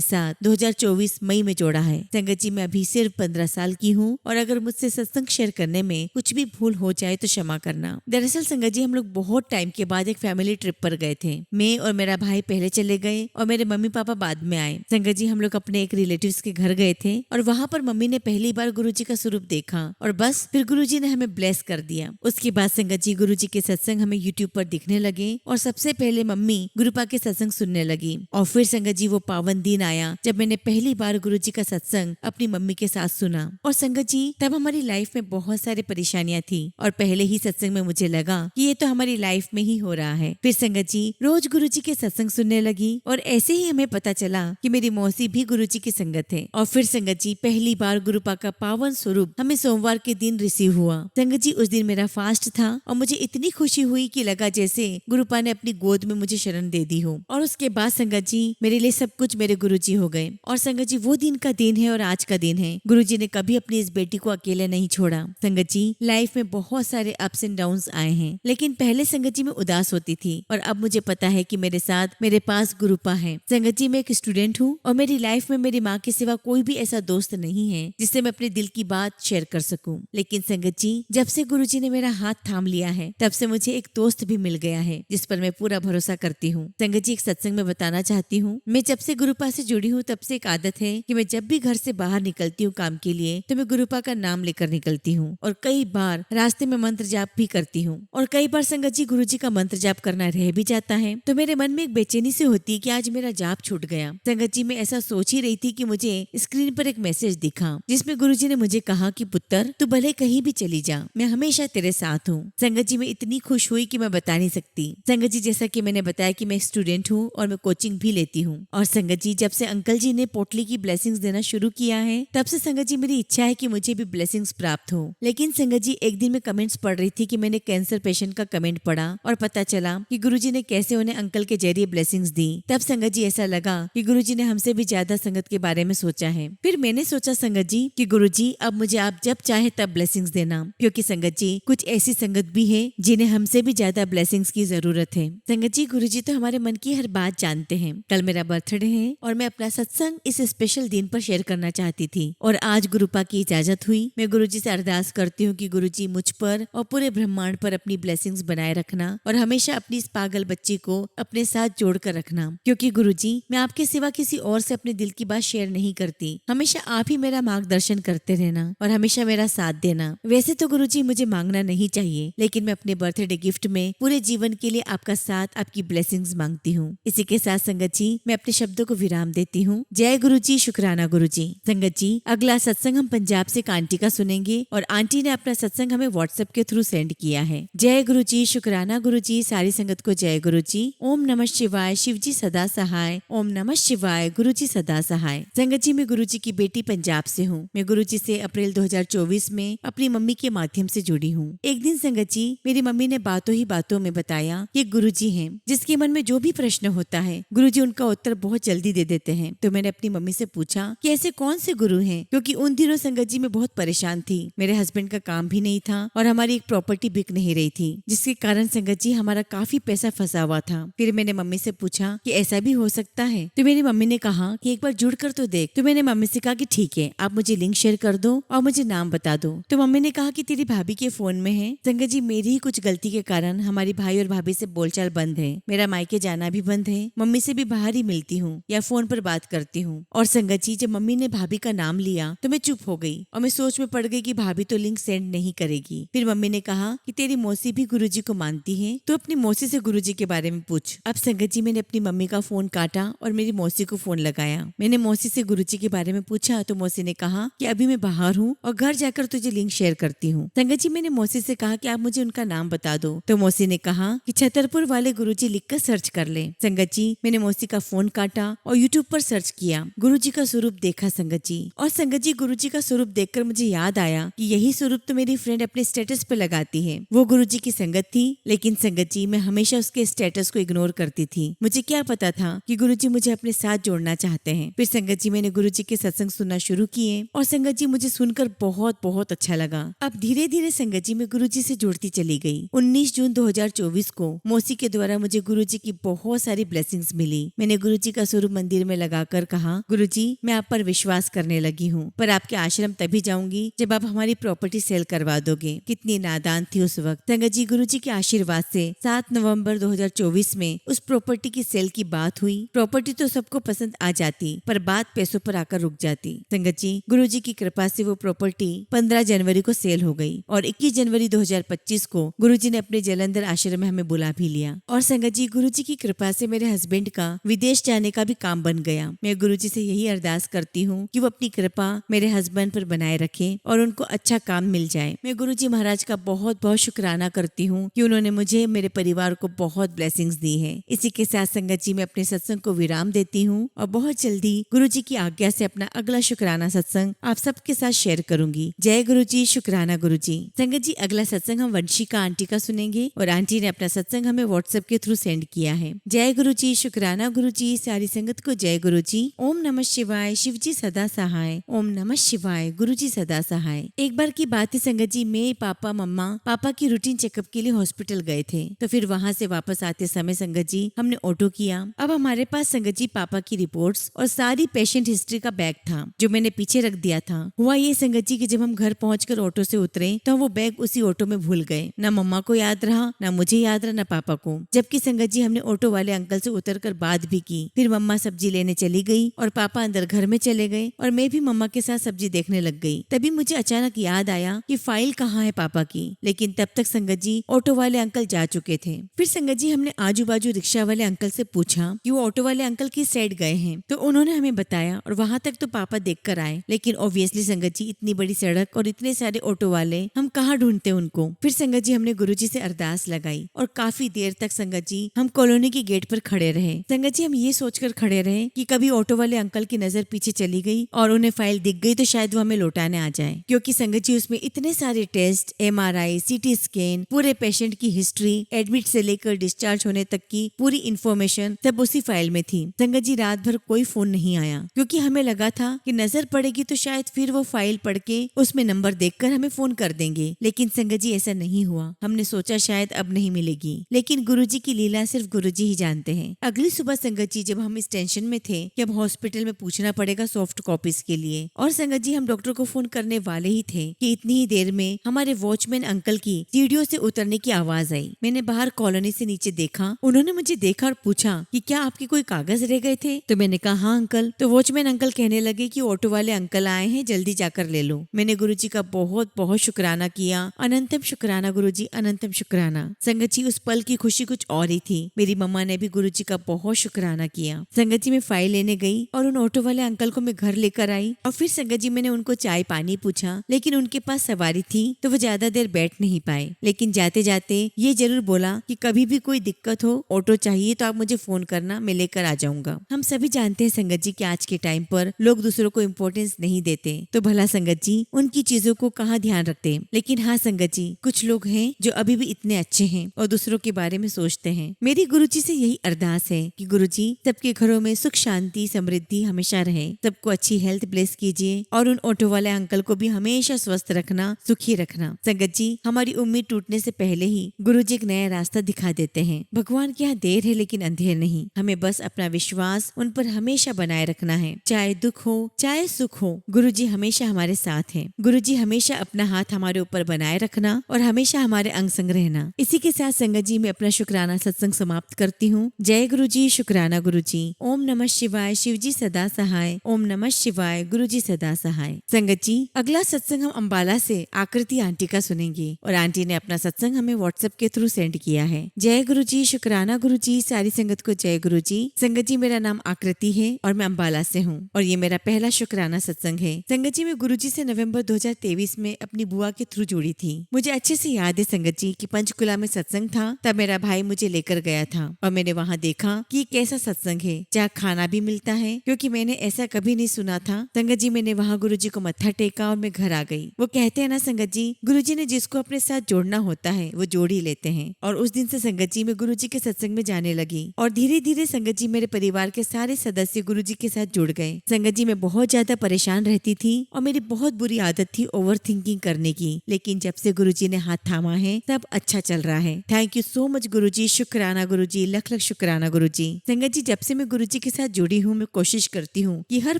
A: साथ 2024 मई में जोड़ा है। संगत जी मैं अभी सिर्फ 15 साल की हूँ और अगर मुझसे सत्संग शेयर करने में कुछ भी भूल हो जाए तो क्षमा करना। दरअसल संगत जी हम लोग बहुत टाइम के बाद एक फैमिली ट्रिप पर गए थे। मैं और मेरा भाई पहले चले गए और मेरे मम्मी पापा बाद में आए। संगत जी हम लोग अपने एक रिलेटिव्स के घर गए थे और वहाँ पर मम्मी ने पहली बार गुरुजी का स्वरूप देखा और बस फिर गुरुजी ने हमें ब्लेस कर दिया। उसके बाद संगत जी गुरुजी के सत्संग हमें यूट्यूब पर दिखने लगे और सबसे पहले मम्मी गुरुपा के सत्संग सुनने लगी और फिर संगत जी वो पावन दिन आया जब मैंने पहली बार गुरुजी का सत्संग अपनी मम्मी के साथ सुना। और संगत जी तब हमारी लाइफ में बहुत सारी परेशानियां थी और पहले ही सत्संग में मुझे लगा कि ये तो हमारी लाइफ में ही हो रहा है। फिर संगत जी रोज गुरुजी के सत्संग सुनने लगी और ऐसे ही हमें पता चला कि मेरी मौसी भी गुरुजी की संगत है। और फिर संगत जी पहली बार गुरुपा का पावन स्वरूप हमें सोमवार के दिन रिसीव हुआ। संगत जी उस दिन मेरा फास्ट था और मुझे इतनी खुशी हुई कि लगा जैसे गुरुपा ने अपनी गोद में मुझे शरण दे दी हो। और उसके बाद संगत जी मेरे लिए सब कुछ मेरे गुरुजी हो गए। और संगत जी वो दिन का दिन है और आज का दिन है। गुरुजी ने कभी अपनी इस बेटी को अकेले नहीं छोड़ा। संगत जी लाइफ में बहुत सारे अप्स एंड डाउन्स आए हैं, लेकिन पहले संगत जी में उदास होती थी और अब मुझे पता है कि मेरे साथ मेरे पास गुरुपा है। संगत जी मैं एक स्टूडेंट हूँ और मेरी लाइफ में मेरी माँ के सिवा कोई भी ऐसा दोस्त नहीं है जिससे मैं अपने दिल की बात शेयर कर सकूं। लेकिन संगत जी जब से गुरुजी ने मेरा हाथ थाम लिया है तब से मुझे एक दोस्त भी मिल गया है जिस पर मैं पूरा भरोसा करती हूँ। संगत जी एक सत्संग में बताना चाहती हूँ, मैं जब से गुरुपा से जुड़ी हूँ तब से एक आदत है कि मैं जब भी घर से बाहर निकलती हूँ काम के लिए तो मैं गुरुपा का नाम लेकर निकलती हूँ और कई बार रास्ते में मंत्र जाप भी करती हूँ। और कई बार संगत जी गुरुजी का मंत्र जाप करना रह भी जाता है तो मेरे मन में एक बेचैनी से होती है कि आज मेरा जाप छूट गया। संगत जी मैं ऐसा सोच ही रही थी कि मुझे स्क्रीन पर एक मैसेज दिखा जिसमें गुरुजी ने मुझे कहा कि पुत्र तू भले कहीं भी चली जा, मैं हमेशा तेरे साथ हूँ। संगत जी मैं इतनी खुश हुई कि मैं बता नहीं सकती। संगत जी जैसा कि मैंने बताया कि मैं स्टूडेंट हूँ और मैं कोचिंग भी लेती हूँ। और संगत जी जब से अंकल जी ने पोटली की ब्लेसिंग्स देना शुरू किया है तब से संगत जी मेरी इच्छा है कि मुझे भी ब्लेसिंग्स प्राप्त हो। लेकिन संगत जी एक दिन मैं कमेंट्स पढ़ रही थी कि मैंने कैंसर पेशेंट का कमेंट पढ़ा और पता चला कि गुरुजी ने कैसे उन्हें अंकल के जरिए ब्लेसिंग्स दी। तब संगत जी ऐसा लगा कि गुरुजी ने हमसे भी ज्यादा संगत के बारे में सोचा है। फिर मैंने सोचा संगत जी कि गुरुजी अब मुझे आप जब चाहे तब ब्लेसिंग्स देना, क्योंकि संगत जी कुछ ऐसी संगत भी है जिन्हें हमसे भी ज्यादा ब्लेसिंग्स की जरूरत है। संगत जी गुरुजी तो हमारे मन की हर बात जानते हैं। कल मेरा बर्थडे है और मैं अपना सत्संग इस स्पेशल दिन पर शेयर करना चाहती थी और आज गुरुपा की इजाजत हुई। मैं गुरुजी से अरदास करती हूँ कि गुरुजी मुझ पर और पूरे ब्रह्मांड पर अपनी ब्लेसिंग्स बनाए रखना और हमेशा अपनी इस पागल बच्ची को अपने साथ जोड़ कर रखना, क्योंकि गुरुजी मैं आपके सिवा किसी और से अपने दिल की बात शेयर नहीं करती। हमेशा आप ही मेरा मार्गदर्शन करते रहना और हमेशा मेरा साथ देना। वैसे तो गुरुजी मुझे मांगना नहीं चाहिए, लेकिन मैं अपने बर्थडे गिफ्ट में पूरे जीवन के लिए आपका साथ, आपकी ब्लेसिंग्स मांगती हूँ। इसी के साथ संगत जी मैं अपने शब्दों को विराम देती हूँ। जय गुरुजी, शुक्राना गुरुजी। संगत जी अगला सत्संग हम पंजाब से एक आंटी का सुनेंगे और आंटी ने अपना सत्संग हमें व्हाट्सएप के थ्रू सेंड किया है। जय गुरुजी, शुक्राना गुरुजी। सारी संगत को जय गुरुजी। ओम नमः शिवाय, शिवजी सदा सहाय। ओम नमः शिवाय, गुरुजी सदा सहाय। संगत जी मैं गुरुजी की बेटी पंजाब से हूँ। मैं गुरुजी से अप्रैल 2024 में अपनी मम्मी के माध्यम से जुड़ी हूँ। एक दिन संगत जी मेरी मम्मी ने बातों ही बातों में बताया कि गुरुजी हैं जिसके मन में जो भी प्रश्न होता है गुरुजी उनका उत्तर बहुत जल्दी दे देते हैं। तो मैंने अपनी मम्मी से पूछा कि ऐसे कौन से गुरु हैं, क्योंकि उन दिनों संगत जी मैं बहुत परेशान थी। मेरे हस्बैंड का काम भी नहीं था और हमारी एक प्रॉपर्टी बिक नहीं रही थी, जिसके कारण संगत जी हमारा काफी पैसा फंसा हुआ था। फिर मैंने मम्मी से पूछा कि ऐसा भी हो सकता है, तो मेरी मम्मी ने कहा कि एक बार जुड़ कर तो देख। तो मैंने मम्मी से कहा कि ठीक है, आप मुझे लिंक शेयर कर दो और मुझे नाम बता दो। तो मम्मी ने कहा कि तेरी भाभी के फोन में है। संगत जी मेरी ही कुछ गलती के कारण हमारी भाई और भाभी से बोलचाल बंद है। मेरा मायके जाना भी बंद है। मम्मी से भी बाहर ही मिलती हूँ या फोन पर बात करती हूँ। और संगत जी जब मम्मी ने भाभी का नाम लिया तो मैं चुप हो गई और मैं सोच में पड़ गई कि भाभी तो लिंक सेंड नहीं करेगी। फिर मम्मी ने कहा कि तेरी मौसी भी गुरुजी को मानती है, तो अपनी मौसी से गुरुजी के बारे में पूछ। अब संगत जी मैंने अपनी मम्मी का फोन काटा और मेरी मौसी को फोन लगाया। मैंने मौसी से गुरुजी के बारे में पूछा तो मौसी ने कहा कि अभी मैं बाहर हूँ और घर जाकर तुझे लिंक शेयर करती हूँ। संगत जी मैंने मौसी से कहा कि आप मुझे उनका नाम बता दो। तो मौसी ने कहा कि छतरपुर वाले गुरुजी लिखकर सर्च कर ले। संगत जी, मैंने मौसी का फोन काटा और यूट्यूब पर सर्च किया, गुरुजी का स्वरूप देखा संगत जी। और संगत जी, गुरुजी का स्वरूप देखकर मुझे याद आया कि यही स्वरूप तो मेरी फ्रेंड अपने स्टेटस पे लगाती है। वो गुरुजी की संगत थी, लेकिन संगत जी मैं हमेशा उसके स्टेटस को इग्नोर करती थी। मुझे क्या पता था कि गुरुजी मुझे अपने साथ जोड़ना चाहते हैं। फिर संगत जी मैंने गुरुजी के सत्संग सुनना शुरू किए और संगत जी मुझे सुनकर बहुत बहुत अच्छा लगा। अब धीरे धीरे संगत जी मैं गुरुजी से जुड़ती चली गई। 19 जून 2024 को मौसी के द्वारा मुझे गुरुजी की बहुत सारी ब्लेसिंग्स मिली। मैंने गुरुजी का स्वरूप मंदिर में लगाकर कहा, गुरुजी मैं आप पर विश्वास करने लगी हूँ, पर आपके आश्रम तभी जाऊंगी जब आप हमारी प्रॉपर्टी सेल करवा दोगे। कितनी नादान थी उस वक्त। संगत जी, गुरुजी के आशीर्वाद से 7 नवंबर 2024 में उस प्रॉपर्टी की सेल की बात हुई। प्रॉपर्टी तो सबको पसंद आ जाती, पर बात पैसों पर आकर रुक जाती। संगत जी, गुरुजी की कृपा से वो प्रॉपर्टी 15 जनवरी को सेल हो गई और 21 जनवरी 2025 को गुरुजी ने अपने जलंधर आश्रम में हमें बुला भी लिया। और संगत जी, गुरुजी की कृपा से मेरे हस्बैंड का विदेश जाने का भी काम बन गया। मैं गुरुजी से यही अरदास करती हूँ कि वो अपनी कृपा मेरे हस्बैंड पर बनाए रखे और उनको अच्छा काम मिल जाए। मैं गुरुजी महाराज का बहुत बहुत शुक्राना करती हूँ कि उन्होंने मुझे, मेरे परिवार को बहुत ब्लेसिंग्स दी है। इसी के साथ संगत जी मैं अपने सत्संग को विराम देती हूँ और बहुत जल्दी गुरुजी की आज्ञा से अपना अगला शुक्राना सत्संग आप सबके साथ शेयर करूंगी। जय गुरुजी, शुक्राना गुरुजी। संगत जी, अगला सत्संग हम वंशिका आंटी का सुनेंगे और आंटी ने अपना सत्संग हमें व्हाट्सएप के थ्रू सेंड किया है। जय गुरुजी, शुक्राना गुरुजी, सारी संगत को जय गुरुजी। ओम नमः शिवाय, शिवजी सदा सहाय। ओम नमः शिवाय, गुरुजी सदा सहाय। एक बार की बात है संगत जी, मैं, पापा, मम्मा पापा की रूटीन चेकअप के लिए हॉस्पिटल गए थे। तो फिर वहाँ से वापस आते समय संगत जी हमने ऑटो किया। अब हमारे पास संगत जी पापा की रिपोर्ट्स और सारी पेशेंट हिस्ट्री का बैग था जो मैंने पीछे रख दिया था। हुआ ये संगत जी कि जब हम घर पहुंचकर ऑटो से उतरे तो वो बैग उसी ऑटो में भूल गए। न मम्मा को याद रहा, न मुझे याद रहा, न पापा को। जबकि संगत जी हमने ऑटो वाले अंकल से उतरकर बात भी की। फिर मम्मा सब्जी लेने चली गई और पापा अंदर घर में चले गए और मैं भी मम्मा के साथ सब्जी देखने लग गई। तभी मुझे अचानक याद आया कि फाइल कहाँ है पापा की, लेकिन तब तक संगत जी ऑटो वाले अंकल जा चुके थे। फिर संगत जी हमने आजू बाजू रिक्शा वाले अंकल से पूछा कि वो ऑटो वाले अंकल किस साइड गए हैं, तो उन्होंने हमें बताया और वहाँ तक तो पापा देख कर आए। लेकिन ऑब्वियसली संगत जी इतनी बड़ी सड़क और इतने सारे ऑटो वाले, हम कहाँ ढूंढते उनको। फिर संगत जी हमने गुरुजी से अरदास लगाई और काफी देर तक संगत जी हम कॉलोनी के गेट पर खड़े रहे। संगत जी हम ये सोचकर खड़े रहे कि कभी ऑटो वाले अंकल की नजर पीछे चली गई और उन्हें फाइल दिख गई तो शायद वो हमें लौटाने आ जाए, क्योंकि संगत जी उसमें इतने सारे टेस्ट, MRI, CT स्कैन, पूरे पेशेंट की हिस्ट्री, एडमिट से लेकर डिस्चार्ज होने तक की पूरी इंफॉर्मेशन सब उसी फाइल में थी। संगत जी रात भर कोई फोन नहीं आया, क्योंकि हमें लगा था कि नजर पड़ेगी तो शायद फिर वो फाइल पढ़ के उसमें नंबर देखकर हमें फोन कर देंगे। लेकिन संगत जी ऐसा नहीं हुआ। हमने सोचा शायद अब नहीं मिलेगी, लेकिन गुरुजी की लीला सिर्फ गुरुजी ही जानते हैं। अगली सुबह संगत जी जब हम इस टेंशन में थे कि अब हॉस्पिटल में पूछना पड़ेगा सॉफ्ट कॉपीज के लिए, और संगत जी हम डॉक्टर को फोन करने वाले ही थे कि इतनी ही देर में हमारे वॉचमैन अंकल की सीढ़ियों से उतरने की आवाज आई। मैंने बाहर कॉलोनी से नीचे देखा। उन्होंने मुझे देखा और पूछा कि क्या आपके कोई कागज रह गए थे। तो मैंने कहा हाँ अंकल। तो वॉचमैन अंकल कहने लगे कि ऑटो वाले अंकल आए हैं, जल्दी जाकर ले लो। मैंने गुरुजी का बहुत बहुत शुक्राना किया। अनंतम शुक्राना गुरुजी, अनंतम शुक्राना। संगत जी उस पल की खुशी कुछ और ही थी। मेरी मम्मा ने भी गुरुजी का बहुत शुक्राना किया। संगत जी मैं फाइल लेने गई और उन ऑटो वाले अंकल को मैं घर लेकर आई और फिर संगत जी मैंने उनको चाय पानी पूछा, लेकिन उनके पास सवारी थी तो वो ज्यादा देर बैठ नहीं पाए। लेकिन जाते जाते ये जरूर बोला कि कभी भी कोई दिक्कत हो, ऑटो चाहिए तो आप मुझे फोन करना, मैं लेकर आ जाऊंगा। हम सभी जानते हैं संगत जी कि आज के टाइम पर लोग दूसरों को इम्पोर्टेंस नहीं देते, तो भला संगत जी उनकी चीजों को कहाँ ध्यान रखते। लेकिन हाँ संगत जी, कुछ लोग हैं जो अभी भी इतने अच्छे हैं और दूसरों के बारे में सोचते हैं। मेरी गुरुजी से यही अरदास है कि गुरुजी सबके घरों में सुख शांति समृद्धि हमेशा रहे, सबको अच्छी हेल्थ ब्लेस कीजिए और उन ऑटो वाले अंकल को भी हमेशा स्वस्थ रखना, सुखी रखना। संगत जी हमारी उम्मीद टूटने से पहले ही गुरुजी एक नया रास्ता दिखा देते हैं। भगवान के यहाँ देर है लेकिन अंधेर नहीं। हमें बस अपना विश्वास उन पर हमेशा बनाए रखना है, चाहे दुख हो चाहे सुख हो। गुरुजी हमेशा हमारे साथ हैं। गुरुजी हमेशा अपना हाथ हमारे ऊपर बनाए रखना और हमेशा हमारे अंग संग रहना। इसी के साथ संगत जी मैं अपना शुक्राना सत्संग समाप्त करती हूँ। जय गुरुजी, शुक्राना गुरुजी। ओम नमः शिवाय, शिवजी सदा सहाय। ओम नमः शिवाय, गुरुजी सदा सहाय। संगत जी अगला सत्संग हम अम्बाला से आकृति आंटी का सुनेंगे और आंटी ने अपना सत्संग हमें व्हाट्सएप के थ्रू सेंड किया है। जय गुरुजी, शुक्राना गुरुजी, सारी संगत को जय गुरुजी। संगत जी मेरा नाम आकृति है और मैं अम्बाला से हूँ और ये मेरा पहला शुक्राना सत्संग है। संगत जी मैं गुरुजी से नवंबर 2023 में अपनी बुआ के थ्रू जुड़ी थी। मुझे अच्छे से याद है संगत जी कि पंचकुला में सत्संग था, तब मेरा भाई मुझे लेकर गया था था और मैंने वहाँ देखा कि कैसा सत्संग है जहाँ खाना भी मिलता है, क्योंकि मैंने ऐसा कभी नहीं सुना था। संगत जी मैंने वहाँ गुरुजी को मत्था टेका और मैं घर आ गई। वो कहते हैं ना संगत जी, गुरुजी ने जिसको अपने साथ जोड़ना होता है वो जोड़ ही लेते हैं। और उस दिन से संगत जी मैं गुरुजी के सत्संग में जाने लगी और धीरे धीरे संगत जी मेरे परिवार के सारे सदस्य गुरुजी के साथ जुड़ गए। संगत जी मैं बहुत ज्यादा परेशान रहती थी और मेरी बहुत बुरी आदत थी ओवर थिंकिंग करने की, लेकिन जब से गुरुजी ने हाथ थामा है सब अच्छा चल रहा है। थैंक यू सो मच गुरुजी, शुक्राना गुरुजी, लख लख शुक्राना गुरुजी। संगत जी जब से मैं गुरुजी के साथ जुड़ी हूँ मैं कोशिश करती हूँ कि हर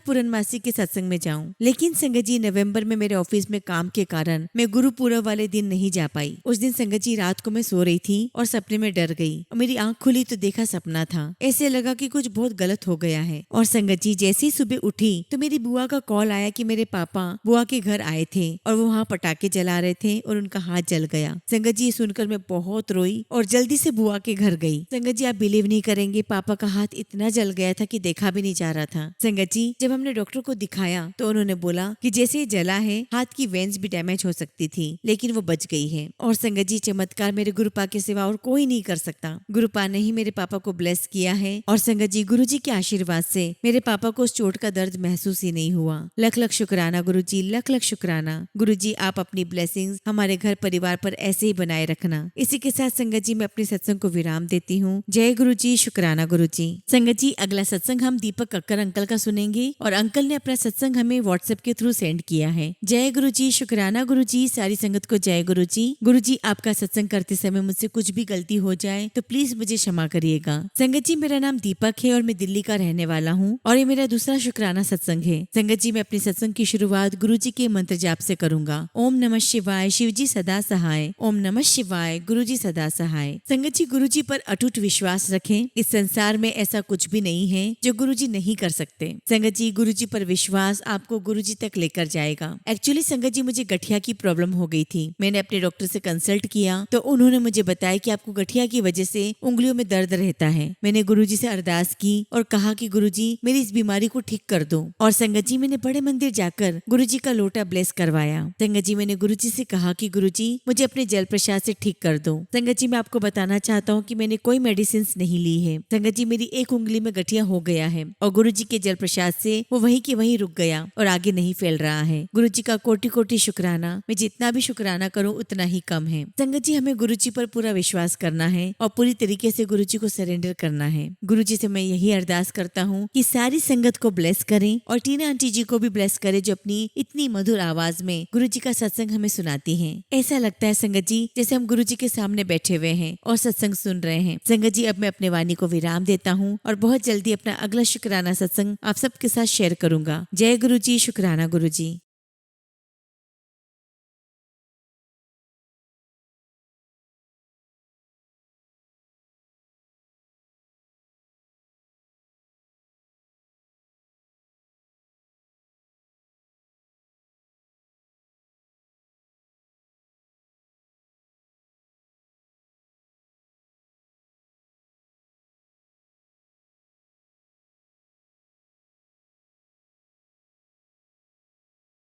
A: पूर्णमासी के सत्संग में जाऊँ, लेकिन संगत जी नवंबर में मेरे ऑफिस में काम के कारण मैं गुरु पूरब वाले दिन नहीं जा पाई। उस दिन संगत जी रात को मैं सो रही थी और सपने में डर गई और मेरी आंख खुली तो देखा सपना था। ऐसे लगा कि कुछ बहुत गलत हो गया है। और संगत जी जैसे ही सुबह उठी तो मेरी बुआ का कॉल आया कि मेरे पापा बुआ के घर आए थे और वो वहाँ पटाखे जला रहे थे और उनका हाथ जल गया। संगत जी सुनकर मैं बहुत रोई और जल्दी से बुआ के घर गई। संगत जी आप बिलीव नहीं करेंगे, पापा का हाथ इतना जल गया था कि देखा भी नहीं जा रहा था। संगत जी जब हमने डॉक्टर को दिखाया तो उन्होंने बोला कि जैसे ये जला है हाथ की वेन्स भी डैमेज हो सकती थी, लेकिन वो बच गई है। और संगत जी चमत्कार मेरे गुरुपा के सिवा और कोई नहीं कर सकता। गुरुपा ने ही मेरे पापा को ब्लेस किया है और संगत जी गुरुजी के आशीर्वाद से मेरे पापा को उस चोट का दर्द महसूस ही नहीं हुआ। लख लख शुक्राना गुरुजी, लख लख शुक्राना गुरुजी। आप अपनी ब्लेसिंग्स हमारे घर परिवार पर ऐसे ही बनाए रखना। इसी के साथ संगत जी मैं अपने सत्संग को विराम देती हूँ। जय गुरुजी, शुक्राना गुरुजी। संगत जी अगला सत्संग हम दीपक कक्कर अंकल का सुनेंगे और अंकल ने अपना सत्संग हमें व्हाट्सएप के थ्रू सेंड किया है। जय गुरुजी, शुक्राना गुरुजी। सारी संगत को जय गुरुजी। गुरुजी आपका सत्संग करते समय मुझसे कुछ भी गलती हो जाए तो प्लीज मुझे क्षमा करिएगा। संगत जी मेरा नाम दीपक है और मैं दिल्ली का रहने वाला हूँ और ये मेरा दूसरा शुक्राना सत्संग है। संगत जी मैं अपने सत्संग की शुरुआत गुरुजी के मंत्र जाप से करूंगा। ओम नमः शिवाय, शिवजी सदा सहाय। ओम नमः शिवाय, गुरुजी सदा सहाय। संगत जी गुरुजी पर अटूट विश्वास रखें। इस संसार में ऐसा कुछ भी नहीं है जो गुरुजी नहीं कर सकते। संगत जी गुरुजी पर विश्वास आपको गुरुजी तक लेकर जाएगा। एक्चुअली संगत जी मुझे गठिया की प्रॉब्लम हो गई थी। मैंने अपने डॉक्टर से कंसल्ट किया तो उन्होंने मुझे बताया कि आपको गठिया की वजह से उंगलियों में दर्द रहता है। मैंने गुरुजी से अरदास की और कहा कि गुरुजी मेरी इस बीमारी को ठीक कर दो। और संगत जी मैंने बड़े मंदिर जाकर गुरुजी का लोटा ब्लेस करवाया। संगत जी मैंने गुरुजी से कहा कि गुरुजी मुझे अपने जल प्रसाद से ठीक कर दो। संगत जी मैं आपको बताना चाहता हूँ कि मैंने कोई मेडिसिन नहीं ली है। संगत जी मेरी एक उंगली में गठिया हो गया है और गुरुजी के जल प्रसाद से वो वहीं की वहीं रुक गया और आगे नहीं फैल रहा है। गुरुजी का कोटि कोटि शुक्राना। मैं जितना भी शुक्राना करूँ उतना ही कम है। संगत जी हमें गुरुजी पर पूरा विश्वास करना है और पूरी तरीके से गुरुजी को सरेंडर करना है। गुरुजी से मैं यही अरदास करता हूँ कि सारी संगत को ब्लेस करें और टीना आंटी जी को भी ब्लेस करें जो अपनी इतनी मधुर आवाज में गुरुजी का सत्संग हमें सुनाती हैं। ऐसा लगता है संगत जी जैसे हम गुरुजी के सामने बैठे हुए हैं और सत्संग सुन रहे हैं। संगत जी अब मैं अपने वाणी को विराम देता हूँ और बहुत जल्दी अपना अगला शुक्राना सत्संग आप सबके साथ शेयर करूंगा। जय गुरुजी, शुक्राना गुरुजी।